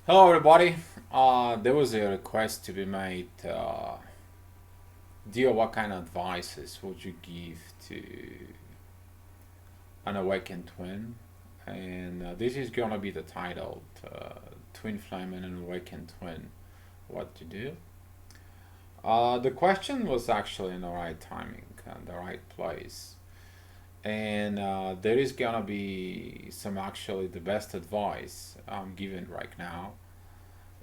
Hello, everybody. There was a request to be made. Dear, what kind of advices would you give to an awakened twin? And this is gonna be the title: Twin Flame and an Awakened Twin. What to do? The question was actually in the right timing and the right place. And there is gonna be some actually the best advice I'm giving right now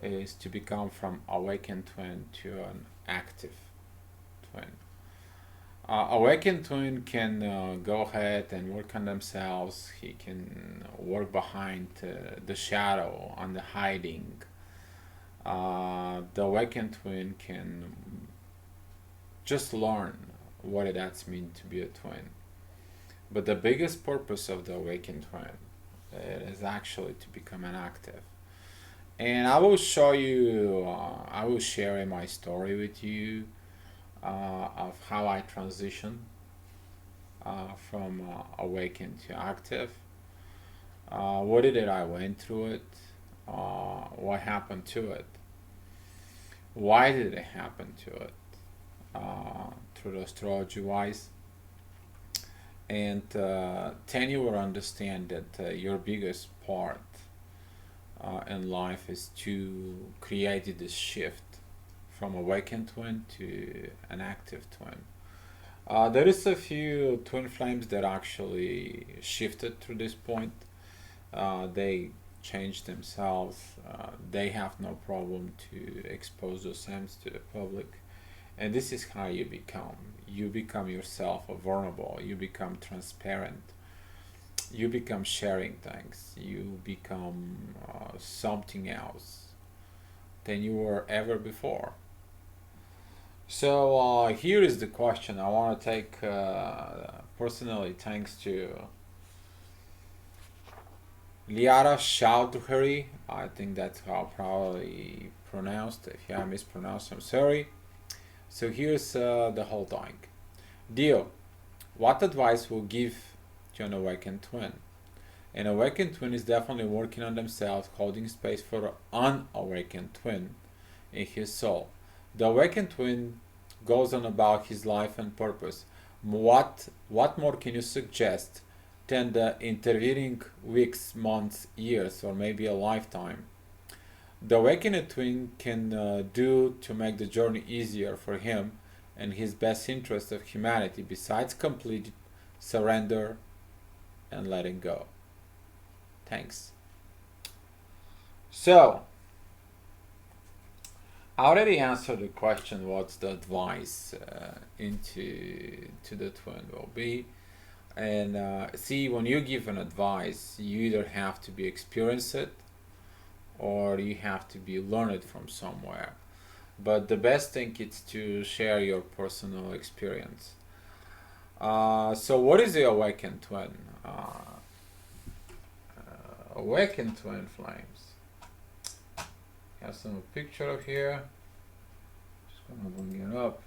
is to become from awakened twin to an active twin. Awakened twin can go ahead and work on themselves. He can work behind the shadow, on the hiding. The awakened twin can just learn what it does mean to be a twin. But the biggest purpose of the awakened twin is actually to become an active. And I will show you, I will share my story with you of how I transitioned from awakened to active. What did it I went through it? What happened to it? Why did it happen to it? Through the astrology wise. And then you will understand that your biggest part in life is to create this shift from awakened twin to an active twin. There is a few twin flames that actually shifted to this point. They changed themselves. They have no problem to expose themselves to the public. And this is how you become. You become yourself vulnerable. You become transparent. You become sharing things. You become something else than you were ever before. So here is the question. I want to take personally thanks to Liara Chowdhury. I think that's how I probably pronounced. If I mispronounced, I'm sorry. So here's the whole thing. Dio, what advice will give to an awakened twin? An awakened twin is definitely working on themselves, holding space for an unawakened twin in his soul. The awakened twin goes on about his life and purpose. What more can you suggest than the intervening weeks, months, years, or maybe a lifetime? The awakened twin can do to make the journey easier for him and his best interest of humanity besides complete surrender and letting go. Thanks. So, I already answered the question what's the advice into to the twin will be. And see, when you give an advice, you either have to be experience it or you have to be learn it from somewhere. But the best thing is to share your personal experience. So what is the awakened twin? Awakened twin flames. Have some picture of here. Just gonna bring it up.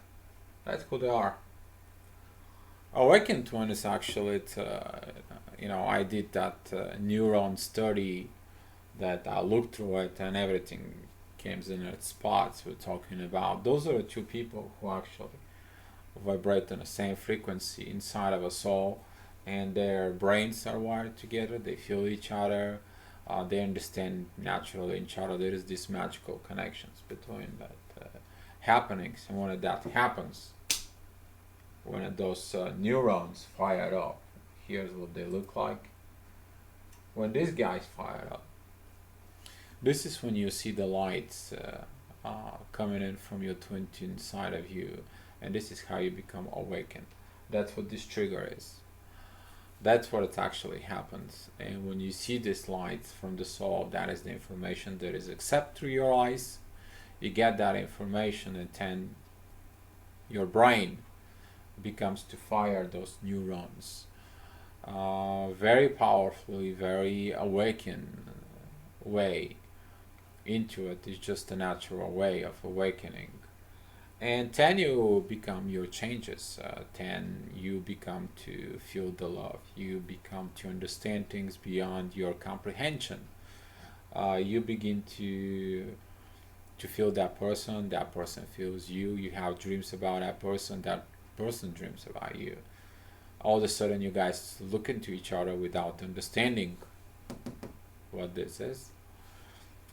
That's who they are. Awakened twin is actually, I did that neuron study that I looked through it and everything came in its spots we're talking about. Those are the two people who actually vibrate on the same frequency inside of a soul, and their brains are wired together. They feel each other. They understand naturally each other. There is this magical connections between that happenings, and when that happens, when those neurons fire up, here's what they look like. When these guys fire up, this is when you see the lights coming in from your twin inside of you, and this is how you become awakened. That's what this trigger is. That's what it actually happens. And when you see these lights from the soul, that is the information that is accepted through your eyes. You get that information, and then your brain becomes to fire those neurons very powerfully, very awakened way into it. Is just a natural way of awakening. And then you become your changes. Then you become to feel the love. You become to understand things beyond your comprehension. You begin to feel that person feels you. You have dreams about that person dreams about you. All of a sudden, you guys look into each other without understanding what this is.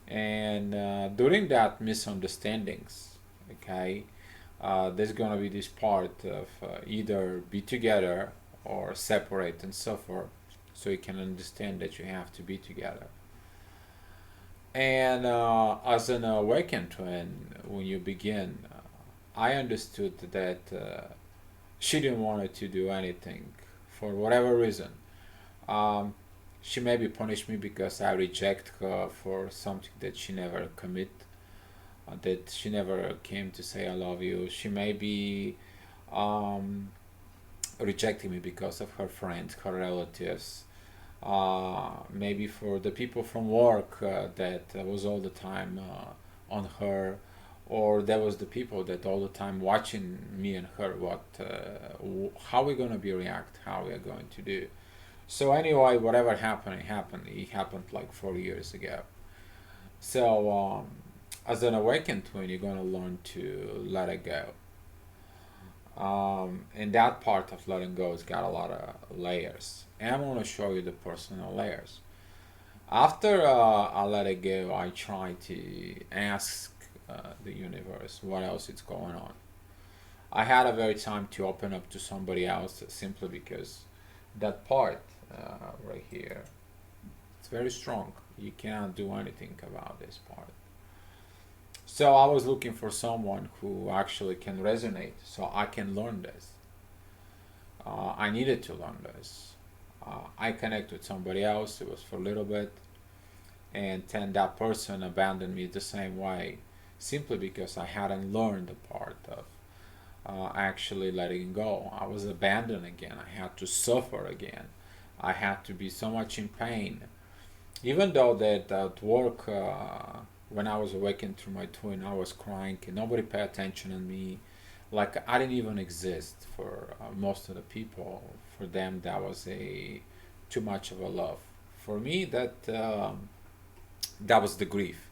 And during that misunderstandings, okay, there's gonna be this part of either be together or separate and suffer, so you can understand that you have to be together. And as an awakened twin, when you begin, I understood that she didn't want to do anything for whatever reason. Um, she maybe punished me because I reject her for something that she never commit, that she never came to say I love you. She may be um, rejecting me because of her friends, her relatives, maybe for the people from work that was all the time on her, or there was the people that all the time watching me and her what how we're gonna be react, how we're going to do. So anyway, whatever happened, it happened. It happened like 4 years ago. So as an awakened twin, you're gonna learn to let it go. And that part of letting go has got a lot of layers. And I'm gonna show you the personal layers. After I let it go, I try to ask the universe what else is going on. I had a very time to open up to somebody else simply because that part right here, it's very strong. You cannot do anything about this part. So I was looking for someone who actually can resonate, so I can learn this. I needed to learn this. I connect with somebody else. It was for a little bit, and then that person abandoned me the same way, simply because I hadn't learned the part of actually letting go. I was abandoned again. I had to suffer again. I had to be so much in pain. Even though that at work, when I was awakened through my twin, I was crying and nobody paid attention on me. Like I didn't even exist for most of the people. For them, that was a too much of a love. For me, that was the grief.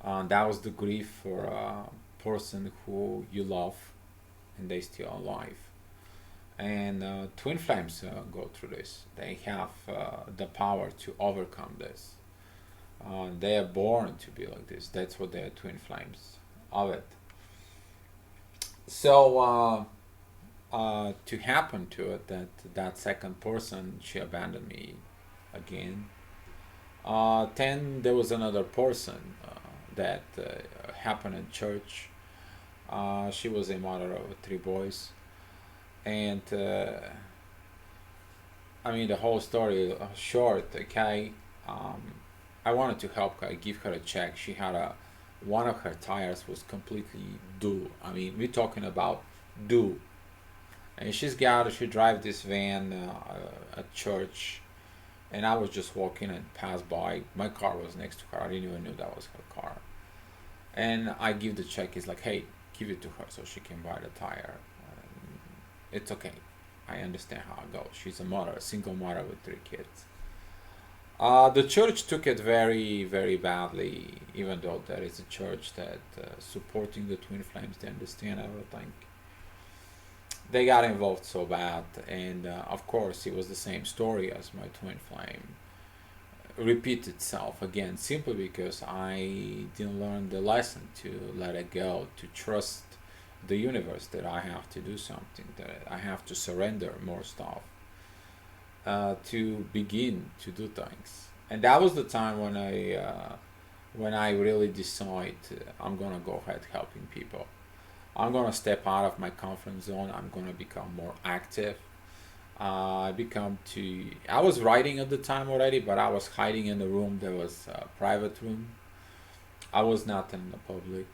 That was the grief for a person who you love and they still alive. And twin flames go through this. They have the power to overcome this. They are born to be like this. That's what they are, twin flames of it. So to happen to it, that second person, she abandoned me again. Then there was another person that happened in church. She was a mother of three boys, and I mean the whole story short. Okay, um, I wanted to help her, give her a check. She had a one of her tires was completely due. I mean, we're talking about due, and she drive this van at church, and I was just walking and passed by. My car was next to her. I didn't even know that was her car, and I give the check. It's like, hey, give it to her so she can buy the tire. It's okay. I understand how it goes. She's a mother, a single mother with three kids. The church took it very, very badly, even though there is a church that supporting the twin flames. They understand everything. They got involved so bad, and of course, it was the same story as my twin flame. Repeat itself again, simply because I didn't learn the lesson to let it go, to trust the universe that I have to do something, that I have to surrender more stuff, to begin to do things. And that was the time when I really decide I'm gonna go ahead helping people. I'm gonna step out of my comfort zone. I'm gonna become more active. I become to. I was writing at the time already, but I was hiding in the room. There was a private room. I was not in the public.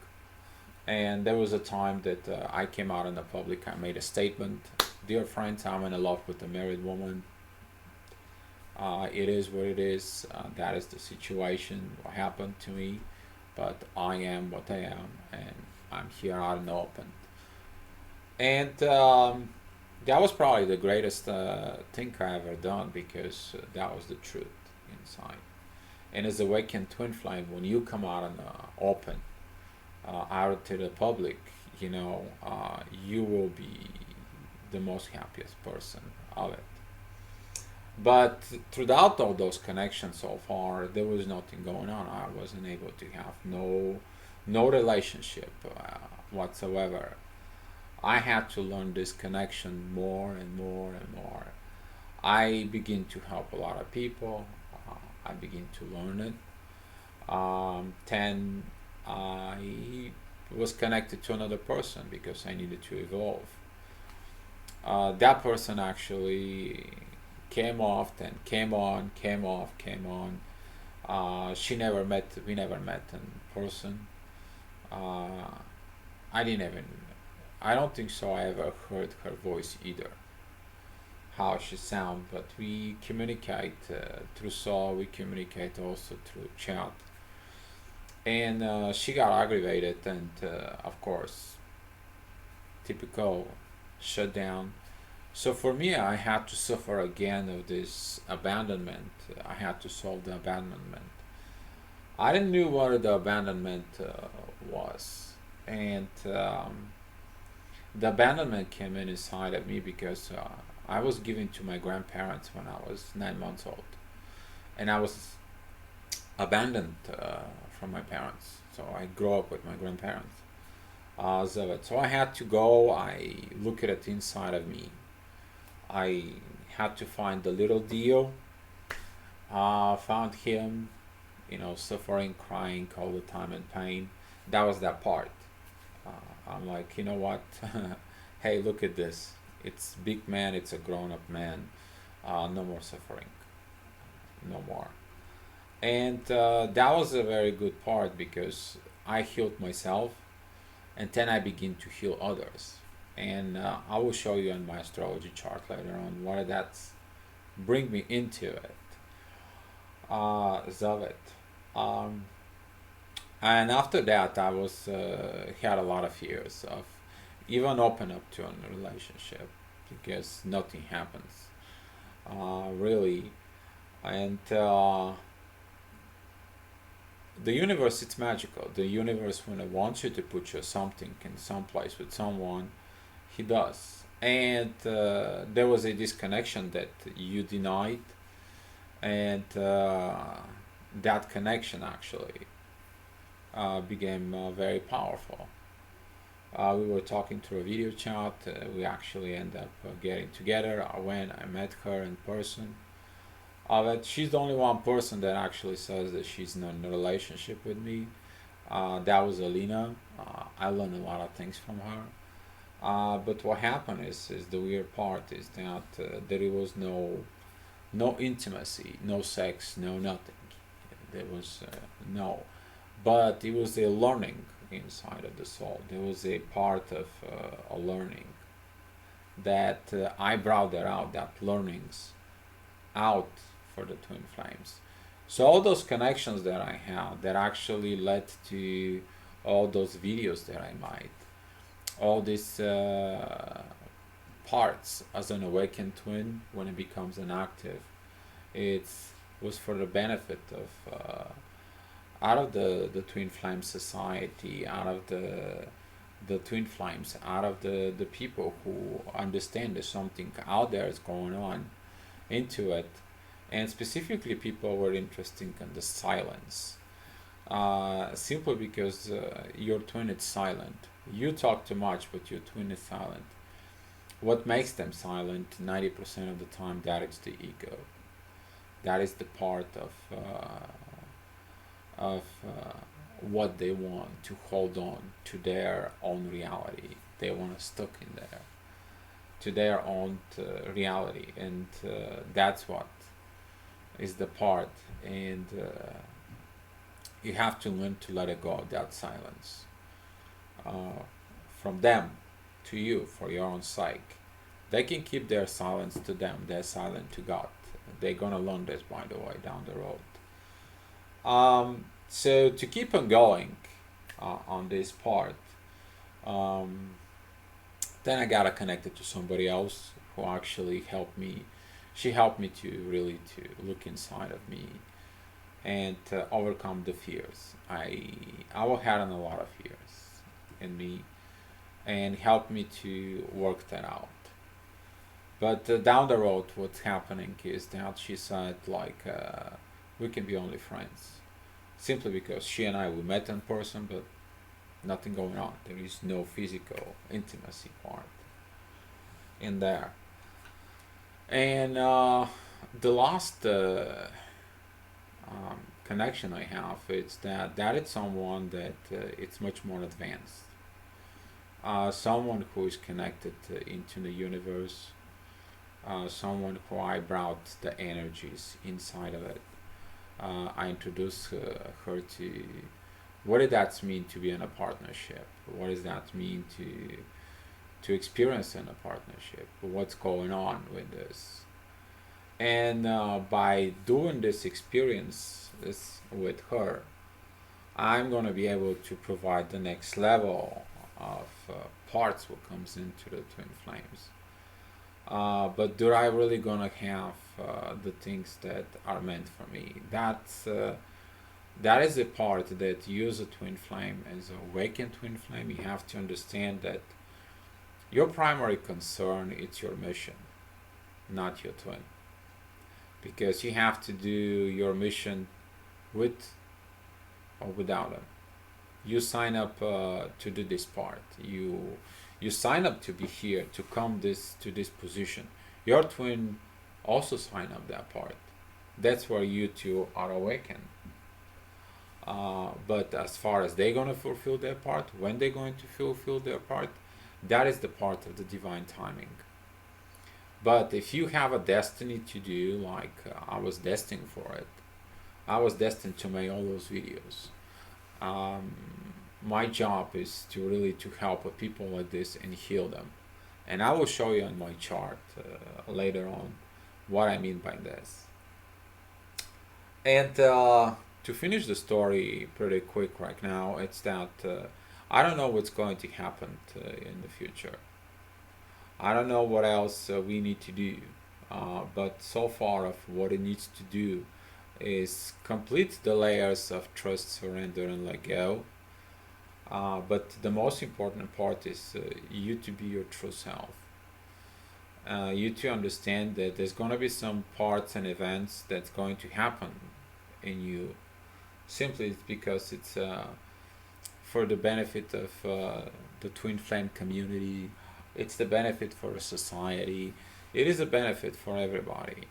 And there was a time that I came out in the public. I made a statement, dear friends, I'm in love with a married woman. It is what it is. That is the situation. What happened to me, but I am what I am, and I'm here out in the open. And that was probably the greatest thing I ever done because that was the truth inside. And as Awakened Twin Flame, when you come out in the open, out to the public, you will be the most happiest person of it. But throughout all those connections so far, there was nothing going on. I wasn't able to have no relationship whatsoever. I had to learn this connection more and more and more. I begin to help a lot of people. I begin to learn it. Then I was connected to another person because I needed to evolve. That person actually came off, then came on, came off, came on. We never met in person. Uh, I didn't even, I don't think so. I ever heard her voice either, how she sound. But we communicate through saw. We communicate also through chat. And she got aggravated, and of course, typical shutdown. So for me, I had to suffer again of this abandonment. I had to solve the abandonment. I didn't know what the abandonment was, and the abandonment came in inside of me because I was given to my grandparents when I was 9 months old, and I was abandoned from my parents. So I grew up with my grandparents. So I had to go. I look at it inside of me. I had to find the little deal. Found him, suffering, crying all the time in pain. That was that part. I'm like, you know what? Hey, look at this. It's big man. It's a grown-up man. No more suffering. No more. And that was a very good part because I healed myself, and then I begin to heal others. And I will show you on my astrology chart later on what that's bring me into it. Zavet. Um, and after that, I was had a lot of fears of even open up to a relationship because nothing happens really. And the universe, it's magical. The universe, when it wants you to put you something in some place with someone, he does. And there was a disconnection that you denied, and that connection actually became very powerful. We were talking through a video chat. We actually ended up getting together. I met her in person. But she's the only one person that actually says that she's in a relationship with me. That was Alina. I learned a lot of things from her. But what happened is the weird part is that there was no intimacy, no sex, no nothing. There was no, but it was a learning inside of the soul. There was a part of a learning that I brought that out, that learnings out for the twin flames. So all those connections that I had that actually led to all those videos that I made, all these parts as an awakened twin when it becomes an active, it was for the benefit of out of the twin flame society, out of the twin flames, out of the people who understand there's something out there is going on into it. And specifically people were interested in the silence, simply because your twin is silent. You talk too much, but your twin is silent. What makes them silent 90% of the time, that is the ego. That is the part of what they want to hold on to their own reality. They want to stuck in there to their own reality, and that's what is the part. And you have to learn to let it go of that silence from them to you for your own sake. They can keep their silence to them. They're silent to God. They're gonna learn this, by the way, down the road. So to keep on going on this part, um, then I got connected to somebody else who actually helped me. She helped me to really to look inside of me, and overcome the fears. I will had a lot of fears in me, and helped me to work that out. But down the road, what's happening is that she said like we can be only friends, simply because she and I we met in person, but nothing going on. There is no physical intimacy part in there. And the last connection I have is that it's someone that it's much more advanced. Someone who is connected into the universe. Someone who I brought the energies inside of it. I introduced her to what does that mean to be in a partnership. What does that mean to experience in a partnership? What's going on with this? And by doing this experience this with her, I'm gonna be able to provide the next level of parts what comes into the twin flames. But do I really gonna have the things that are meant for me? That is the part that you as a twin flame, as a awakened twin flame, you have to understand that your primary concern is your mission, not your twin, because you have to do your mission with or without them. You sign up to do this part. You sign up to be here to come this to this position. Your twin also sign up that part. That's where you two are awakened. But as far as they're gonna fulfill their part, when they're going to fulfill their part, that is the part of the divine timing. But if you have a destiny to do, like I was destined for it, I was destined to make all those videos. Um, my job is to really to help people like this and heal them, and I will show you on my chart later on what I mean by this. And to finish the story pretty quick right now, it's that I don't know what's going to happen in the future. I don't know what else we need to do, but so far of what it needs to do is complete the layers of trust, surrender, and let go. But the most important part is you to be your true self. You to understand that there's going to be some parts and events that's going to happen in you. Simply it's because it's for the benefit of the twin flame community. It's the benefit for the society. It is a benefit for everybody.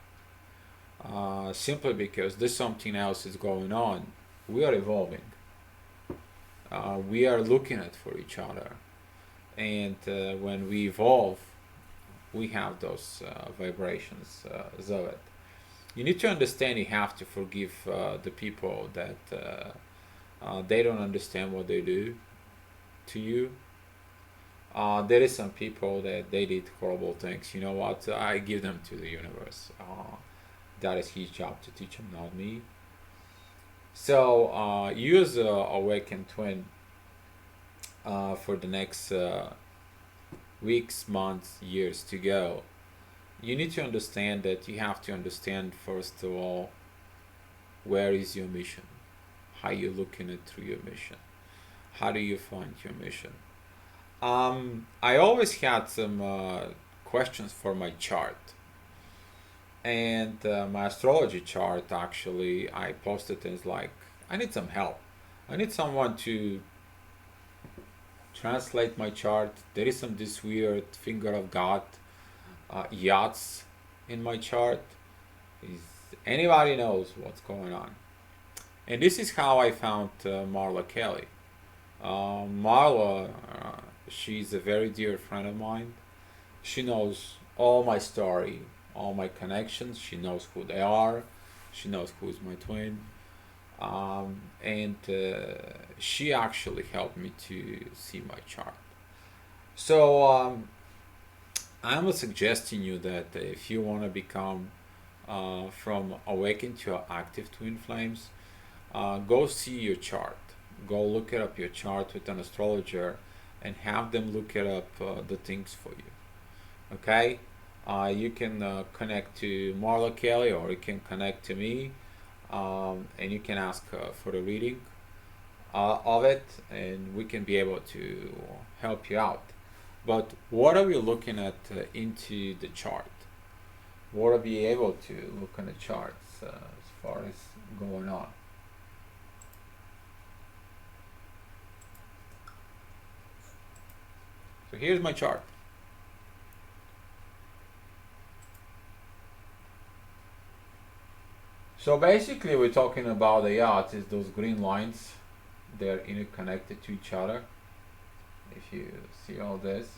Simply because there's something else is going on. We are evolving. We are looking at for each other, and when we evolve, we have those vibrations of it. You need to understand. You have to forgive the people that they don't understand what they do to you. There is some people that they did horrible things. You know what? I give them to the universe. That is his job to teach him, not me. So use Awaken Twin for the next weeks, months, years to go. You need to understand that you have to understand first of all where is your mission, how you looking at through your mission, how do you find your mission. I always had some questions for my chart. And my astrology chart, actually, I posted things like, I need some help. I need someone to translate my chart. There is some this weird finger of God yachts in my chart. Is anybody knows what's going on? And this is how I found Marla Kelly. Marla, she's a very dear friend of mine. She knows all my story, all my connections. She knows who they are. She knows who is my twin. And she actually helped me to see my chart. So I'm suggesting you that if you want to become from awakened to active twin flames, go see your chart. Go look it up your chart with an astrologer and have them look it up the things for you. Okay? You can connect to Marla Kelly or you can connect to me. and you can ask for a reading of it, and we can be able to help you out. But what are we looking at into the chart? What are we able to look in the charts as far as going on? So here's my chart. So basically we're talking about the yacht is those green lines. They're interconnected to each other. If you see all this.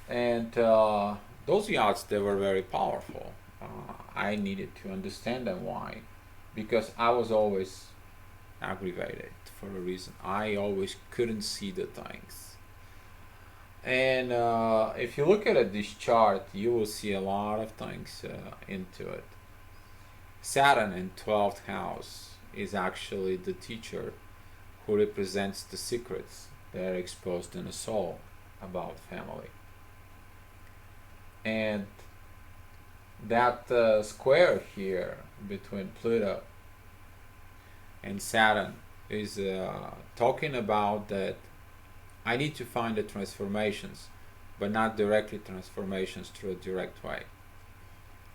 And those yachts, they were very powerful. I needed to understand them. Why? Because I was always aggravated for a reason. I always couldn't see the things. And if you look at this chart, you will see a lot of things into it. Saturn in 12th house is actually the teacher who represents the secrets that are exposed in the soul about family. And that square here between Pluto and Saturn is talking about that I need to find the transformations, but not directly transformations through a direct way.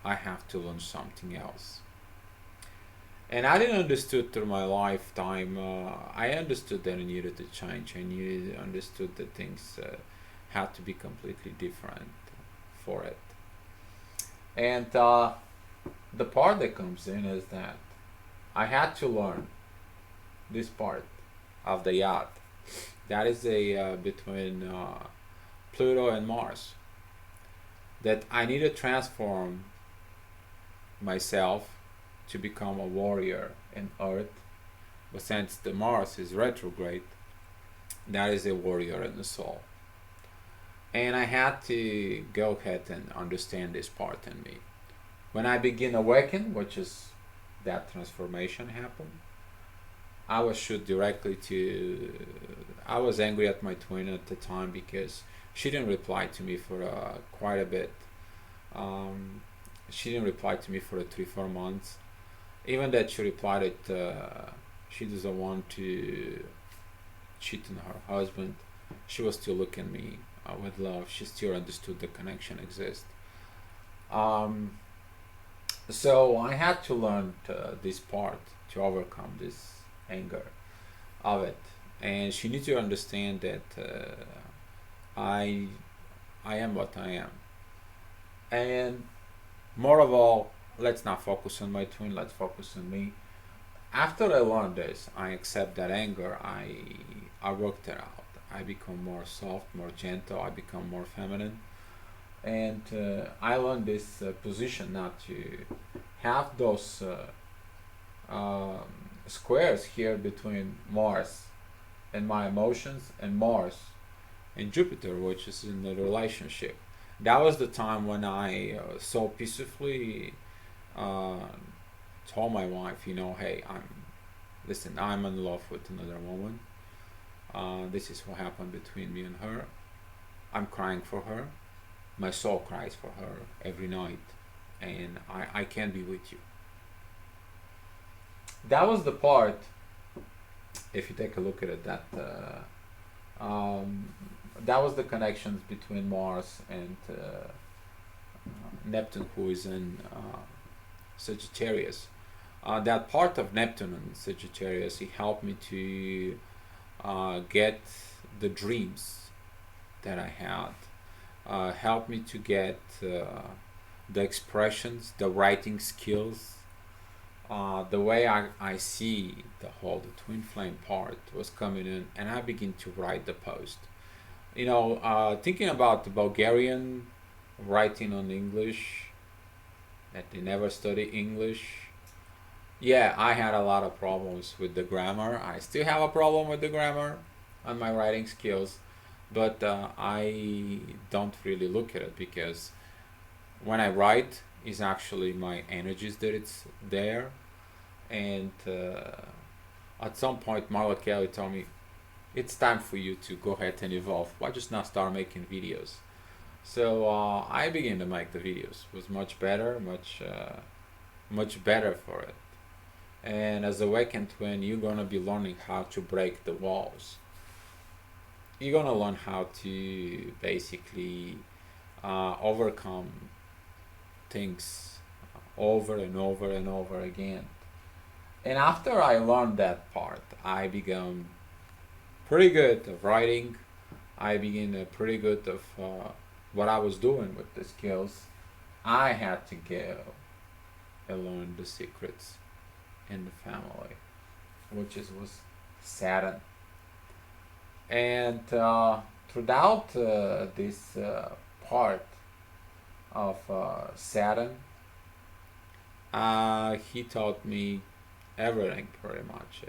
I have to learn something else. And I didn't understood through my lifetime. I understood that I needed to change. I understood that things had to be completely different for it. And the part that comes in is that I had to learn this part of the yacht. That is a between Pluto and Mars. That I need to transform myself to become a warrior in Earth. But since the Mars is retrograde, that is a warrior in the soul. And I had to go ahead and understand this part in me. When I begin Awaken, which is that transformation happened, I was shoot directly to. I was angry at my twin at the time because she didn't reply to me for quite a bit. She didn't reply to me for 3-4 months. Even that she replied that she doesn't want to cheat on her husband, she was still looking at me with love. She still understood the connection exists. So I had to learn this part to overcome this anger of it, and she needs to understand that I I am what I am. And more of all, let's not focus on my twin. Let's focus on me. After I learned this, I accept that anger. I worked it out. I become more soft, more gentle. I become more feminine, and I learned this position not to have those um, squares here between Mars and my emotions and Mars and Jupiter, which is in the relationship. That was the time when I so peacefully uh, told my wife, hey, listen, I'm in love with another woman. This is what happened between me and her. I'm crying for her. My soul cries for her every night, and I can't be with you. That was the part. If you take a look at it, that was the connections between Mars and Neptune, who is in Sagittarius. That part of Neptune and Sagittarius, he helped me to get the dreams that I had, helped me to get the expressions, the writing skills, the way I see the twin flame part was coming in, and I begin to write the post. Thinking about the Bulgarian writing on English, that they never study English. Yeah, I had a lot of problems with the grammar. I still have a problem with the grammar on my writing skills, but I don't really look at it because when I write, is actually my energies that it's there. And at some point, Marla Kelly told me, it's time for you to go ahead and evolve. Why just not start making videos? So I began to make the videos. It was much better, much better for it. And as a Awaken twin, you're gonna be learning how to break the walls. You're gonna learn how to basically overcome things over and over and over again. And after I learned that part, I became pretty good of writing. I began pretty good of what I was doing with the skills. I had to go and learn the secrets in the family, which was Saturn. And throughout this part of Saturn, he taught me everything pretty much.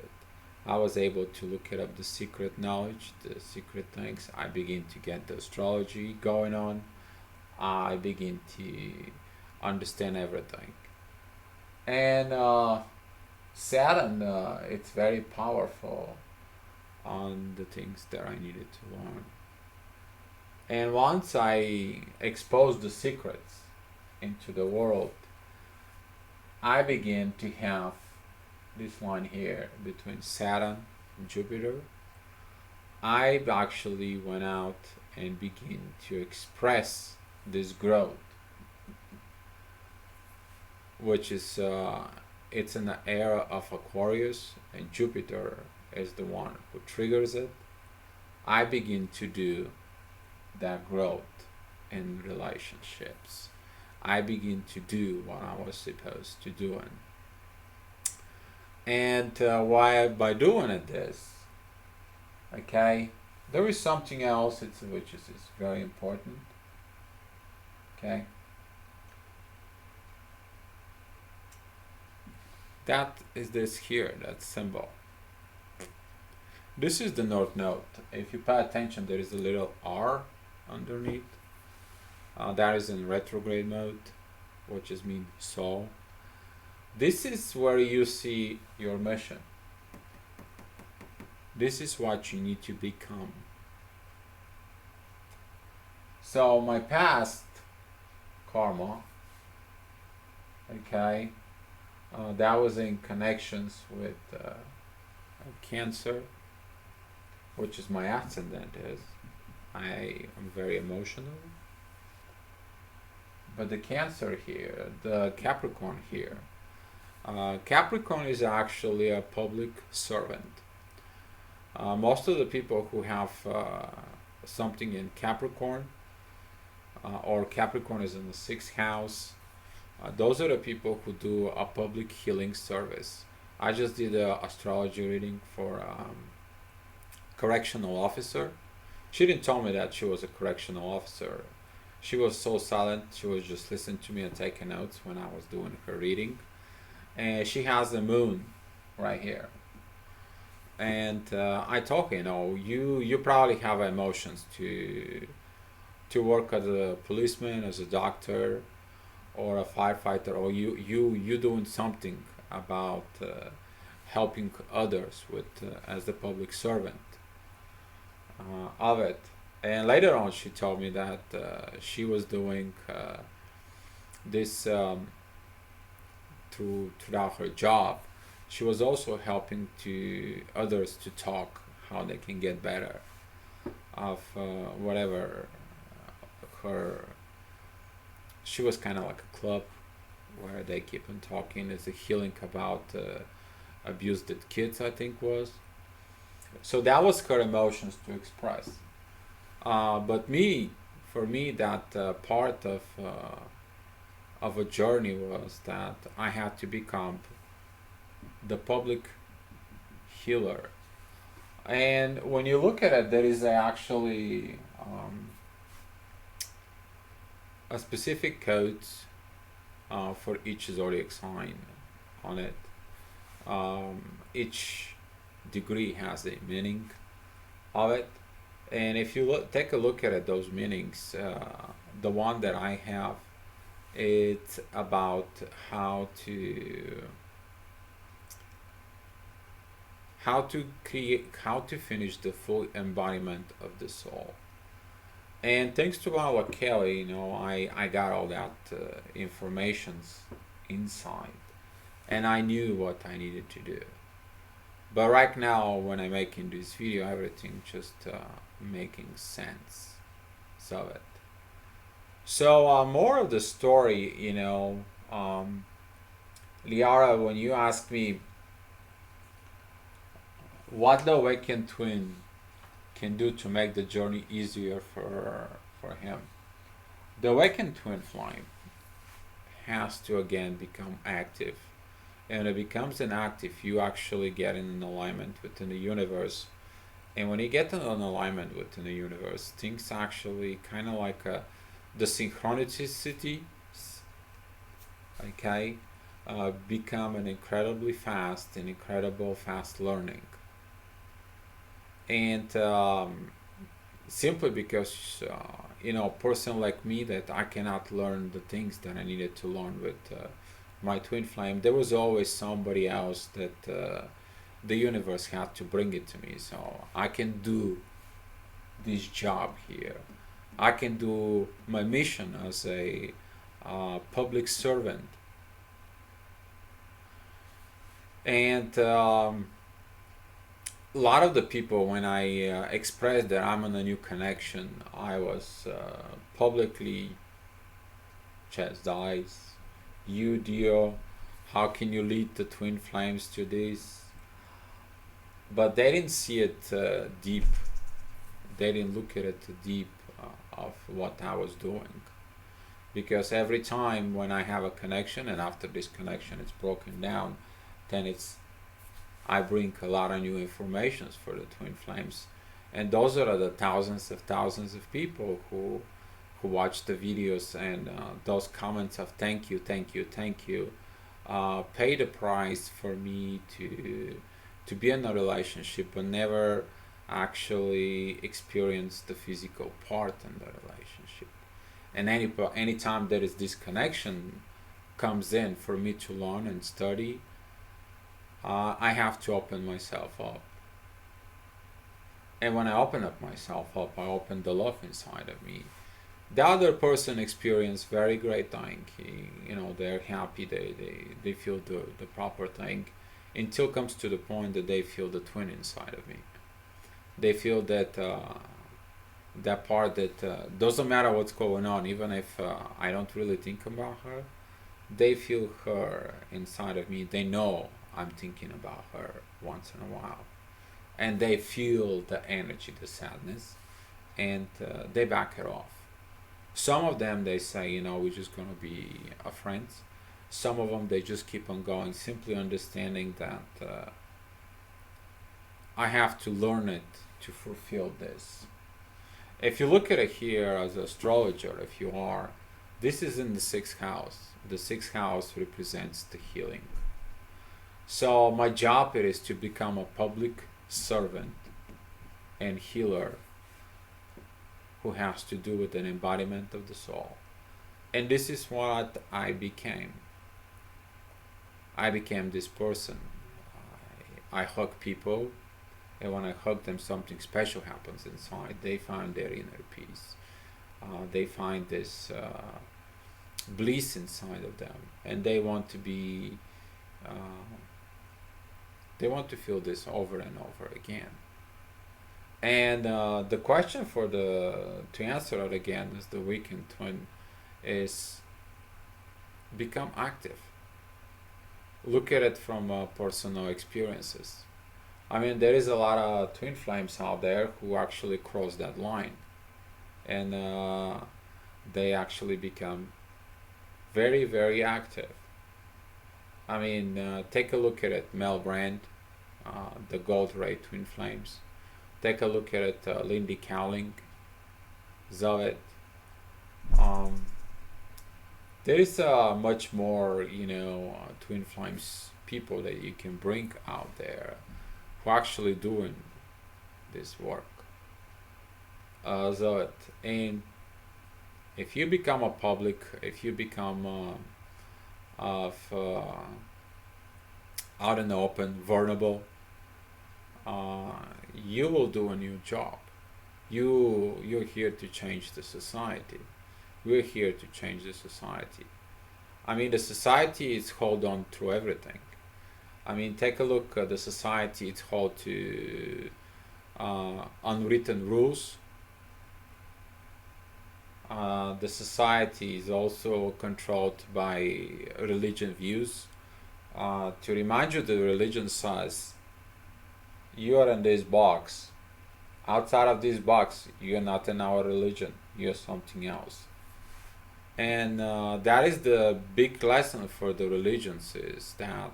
I was able to look it up, the secret knowledge, the secret things. I begin to get the astrology going on. I begin to understand everything. And Saturn, it's very powerful on the things that I needed to learn. And once I exposed the secrets into the world, I began to have this line here between Saturn and Jupiter. I actually went out and began to express this growth, which is it's in the era of Aquarius, and Jupiter is the one who triggers it. I begin to do that growth in relationships. I begin to do what I was supposed to do. And why by doing it this, okay, there is something else which is very important. Okay, that is this here, that symbol. This is the North Node. If you pay attention, there is a little R underneath. That is in retrograde mode, which is mean soul. This is where you see your mission. This is what you need to become. So my past karma, okay, that was in connections with Cancer, which is my ascendant is. I am very emotional. But the Cancer here, the Capricorn here, Capricorn is actually a public servant. Most of the people who have something in Capricorn, or Capricorn is in the 6th house, those are the people who do a public healing service. I just did an astrology reading for correctional officer. She didn't tell me that she was a correctional officer. She was so silent, she was just listening to me and taking notes when I was doing her reading. And she has the moon right here. And I told her, you probably have emotions to work as a policeman, as a doctor, or a firefighter, or you doing something about helping others with as the public servant of it. And later on, she told me that she was doing this throughout her job. She was also helping to others to talk how they can get better of whatever her. She was kind of like a club where they keep on talking. It's a healing about abused kids, I think was. So that was her emotions to express. But for me, that part of a journey was that I had to become the public healer. And when you look at it, there is actually a specific code for each zodiac sign on it. Each degree has a meaning of it. And if you take a look at it, those meanings, the one that I have, it's about how to finish the full embodiment of the soul. And thanks to Kelly, I got all that informations inside. and I knew what I needed to do. But right now, when I'm making this video, everything just making sense. So it. So more of the story, Liara, when you ask me what the Awakened Twin can do to make the journey easier for him, the Awakened Twin flame has to again become active. And when it becomes an active, you actually get in an alignment within the universe. And when you get in an alignment within the universe, things actually kind of like the synchronicity, okay, become an incredibly fast and incredible fast learning. And simply because a person like me, that I cannot learn the things that I needed to learn with my twin flame, there was always somebody else that the universe had to bring it to me, so I can do this job here. I can do my mission as a public servant. And a lot of the people, when I expressed that I'm on a new connection, I was publicly chastised. You, Dio, how can you lead the twin flames to this? But they didn't see it deep. They didn't look at it deep of what I was doing. Because every time when I have a connection, and after this connection it's broken down, then I bring a lot of new informations for the twin flames, and those are the thousands of people who watch the videos, and those comments of thank you, thank you, thank you, pay the price for me to be in a relationship but never actually experience the physical part in the relationship. And any time there is this connection comes in for me to learn and study, I have to open myself up. And when I open up myself up, I open the love inside of me. The other person experience very great thing. They're happy, they feel the proper thing, until comes to the point that they feel the twin inside of me. They feel that that part that doesn't matter what's going on, even if I don't really think about her, they feel her inside of me. They know I'm thinking about her once in a while, and they feel the energy, the sadness, and they back it off. Some of them, they say, we're just gonna be friends. Some of them, they just keep on going, simply understanding that I have to learn it to fulfill this. If you look at it here as an astrologer, if you are, this is in the sixth house. The sixth house represents the healing. So my job it is to become a public servant and healer who has to do with an embodiment of the soul. And this is what I became. I became this person. I hug people, and when I hug them, something special happens inside. They find their inner peace. They find this bliss inside of them, and they want to be. They want to feel this over and over again. And the question to answer it again as the Awakened Twin is become active. Look at it from personal experiences. I mean, there is a lot of twin flames out there who actually cross that line, and they actually become very, very active. I mean, take a look at it, Mel Brand, the Gold Ray Twin Flames. Take a look at it, Lindy Cowling, Zoet. There is much more, twin flames people that you can bring out there who are actually doing this work. Zoet. And if you become a public, if you become out in the open, vulnerable, you will do a new job. You're here to change the society. We're here to change the society. I mean, the society is hold on to everything. I mean, take a look at the society. It's hold to unwritten rules. The society is also controlled by religion views. To remind you, the religion says you are in this box. Outside of this box, you're not in our religion. You're something else. And that is the big lesson for the religions, is that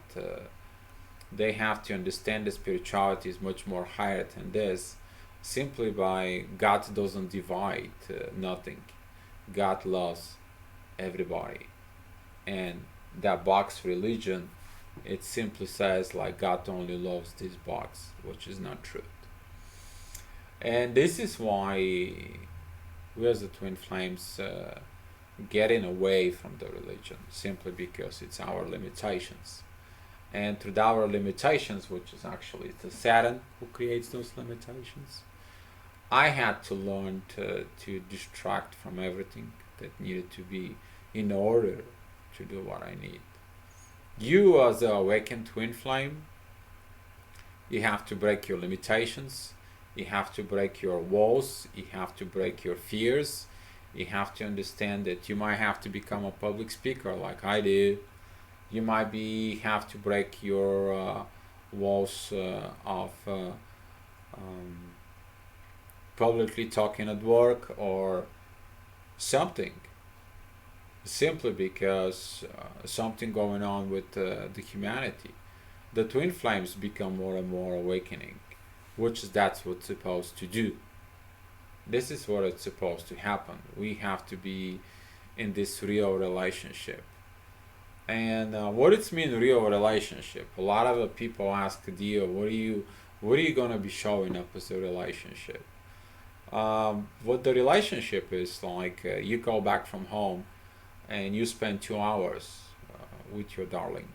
they have to understand that spirituality is much more higher than this. Simply by God doesn't divide nothing. God loves everybody. And that box religion, it simply says like God only loves this box, which is not true. And this is why we as the Twin Flames getting away from the religion, simply because it's our limitations. And through our limitations, which is actually the Saturn who creates those limitations, I had to learn to distract from everything that needed to be in order to do what I need. You, as the awakened twin flame, you have to break your limitations, you have to break your walls, you have to break your fears, you have to understand that you might have to become a public speaker like I did. You might have to break your walls of publicly talking at work or something, simply because something going on with the humanity. The twin flames become more and more awakening, which is that's what's supposed to do. This is what it's supposed to happen. We have to be in this real relationship. And what it's mean real relationship? A lot of the people ask Dio, what are you gonna be showing up as a relationship? What the relationship is like, you go back from home and you spend 2 hours with your darling,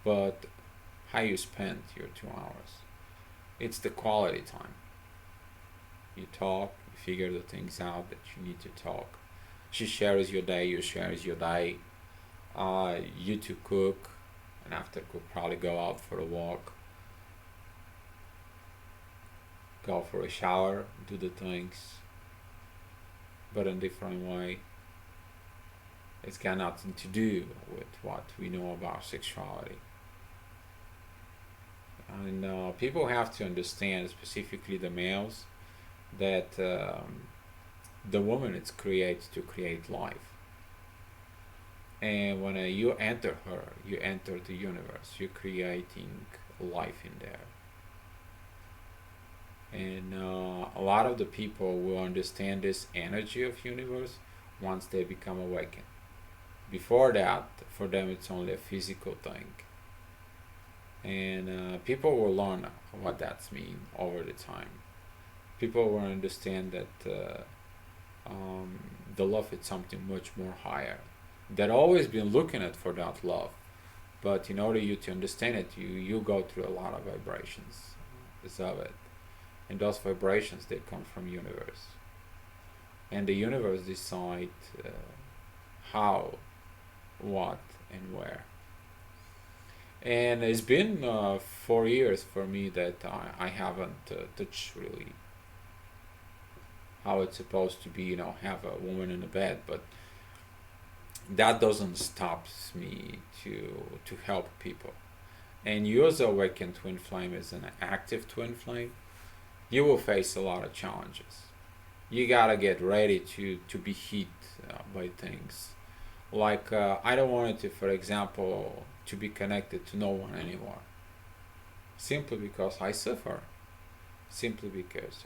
but how you spend your 2 hours? It's the quality time. You talk, you figure the things out that you need to talk. She shares your day, you shares your day. You two cook, and after cook probably go out for a walk, go for a shower, do the things, but in a different way. It's got nothing to do with what we know about sexuality. And people have to understand, specifically the males, that the woman is created to create life. And when you enter her, you enter the universe. You're creating life in there. And a lot of the people will understand this energy of universe once they become awakened. Before that, for them it's only a physical thing. And people will learn what that means over the time. People will understand that the love is something much more higher. They've always been looking at for that love, but in order you to understand it, you go through a lot of vibrations of it, and those vibrations they come from universe, and the universe decide how, what, and where. And it's been 4 years for me that I haven't touched really how it's supposed to be, have a woman in a bed, but that doesn't stop me to help people. And you as a awakened twin flame, as an active twin flame, you will face a lot of challenges. You gotta get ready to be hit by things. Like I don't want it to, for example, to be connected to no one anymore. Simply because I suffer. Simply because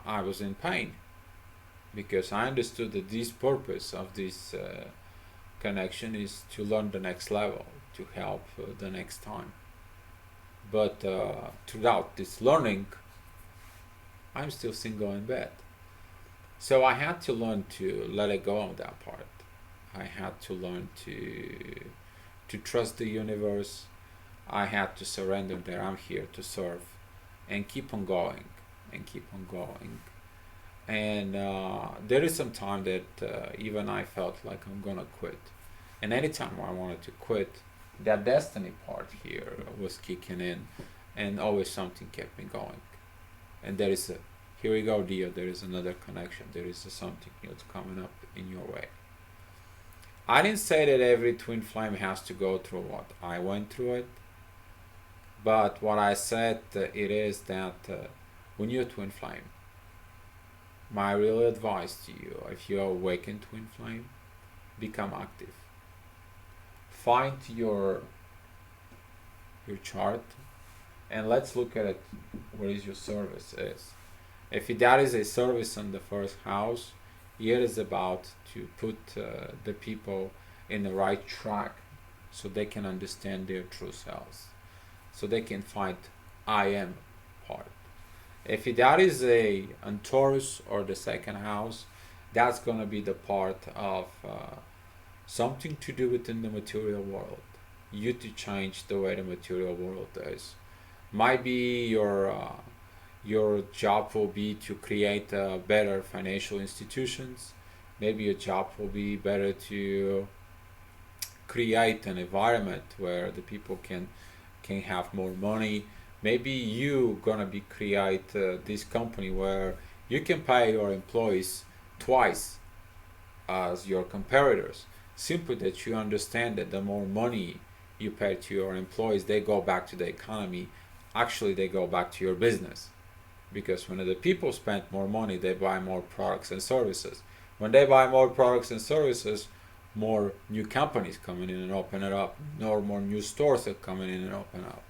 I was in pain, because I understood that this purpose of this connection is to learn the next level, to help the next time. But throughout this learning, I'm still single in bed. So I had to learn to let it go of that part. I had to learn to trust the universe. I had to surrender that I'm here to serve and keep on going and keep on going. And there is some time that even I felt like I'm gonna quit. And anytime I wanted to quit, that destiny part here was kicking in, and always something kept me going. And there is a, here we go, dear. There is another connection. There is something new coming up in your way. I didn't say that every twin flame has to go through what I went through it, but what I said it is that when you're a twin flame, my real advice to you, if you're awakened twin flame, become active. Find your chart, and let's look at it. What is your service is? If that is a service on the first house, it is about to put the people in the right track, so they can understand their true selves, so they can find I am part. If that is a on Taurus or the second house, that's gonna be the part of something to do within the material world. You to change the way the material world is. Might be your job will be to create better financial institutions. Maybe your job will be better to create an environment where the people can have more money. Maybe you gonna be create this company where you can pay your employees twice as your competitors. Simply that you understand that the more money you pay to your employees, they go back to the economy. Actually, they go back to your business, because when the people spend more money, they buy more products and services. When they buy more products and services, more new companies coming in and open it up, more new stores that coming in and open up.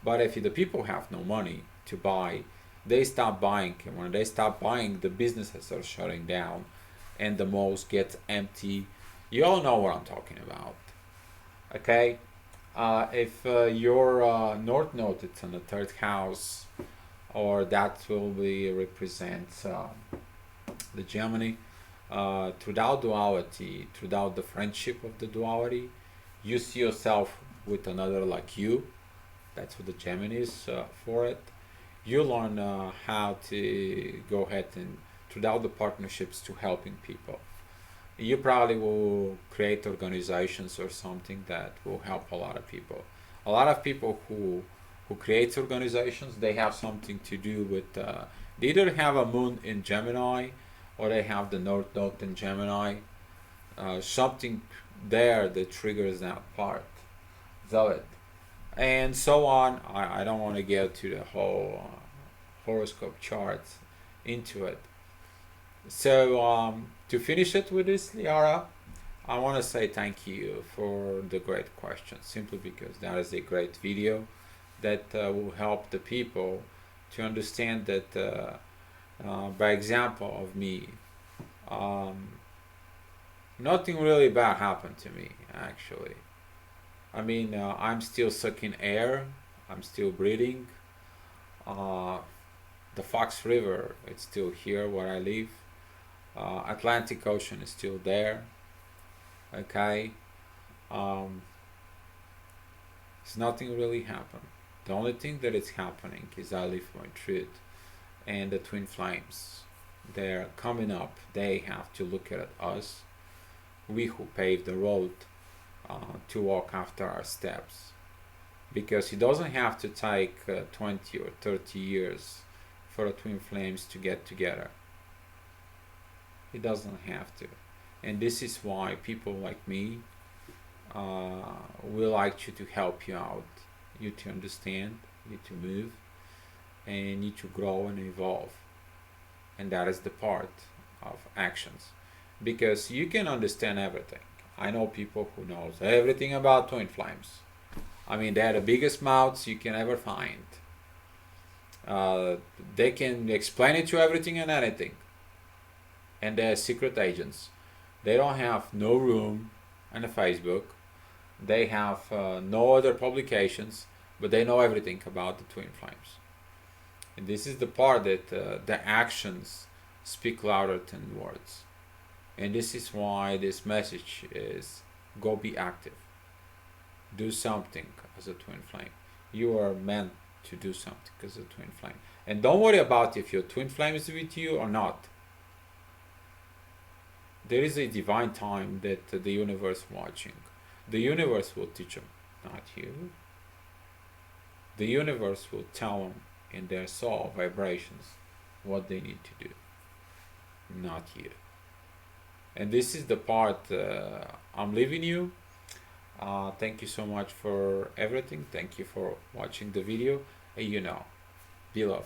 But if the people have no money to buy, they stop buying. And when they stop buying, the businesses are shutting down, and the malls get empty. You all know what I'm talking about. Okay, if your north node is in the third house, or that will be represent the Gemini, throughout duality, throughout the friendship of the duality, you see yourself with another like you. That's what the Gemini is for it. You learn how to go ahead and throughout the partnerships to helping people. You probably will create organizations or something that will help a lot of people. A lot of people who creates organizations, they have something to do with they either have a moon in Gemini, or they have the north node in Gemini. Something there that triggers that part of it, and so on. I don't want to get to the whole horoscope chart into it. So to finish it with this, Liara, I want to say thank you for the great question, simply because that is a great video that will help the people to understand that by example of me, um, nothing really bad happened to me actually. I mean, I'm still sucking air, I'm still breathing. Uh, the Fox River, it's still here where I live. Atlantic Ocean is still there. Okay, um, it's nothing really happened. The only thing that is happening is I live my truth, and the twin flames, they're coming up. They have to look at us, we who paved the road, to walk after our steps, because it doesn't have to take 20 or 30 years for the twin flames to get together. It doesn't have to. And this is why people like me will like you to help you out, you to understand, you to move, and you to grow and evolve. And that is the part of actions, because you can understand everything. I know people who knows everything about twin flames. I mean, they're the biggest mouths you can ever find. Uh, they can explain it to everything and anything, and they're secret agents. They don't have no room on the Facebook. They have no other publications, but they know everything about the twin flames. And this is the part that the actions speak louder than words. And this is why this message is go be active. Do something as a twin flame. You are meant to do something as a twin flame. And don't worry about if your twin flame is with you or not. there is a divine time that the universe watching. The universe will teach them, not you. The universe will tell them in their soul vibrations what they need to do, not you. And this is the part I'm leaving you. Thank you so much for everything. Thank you for watching the video. And be love.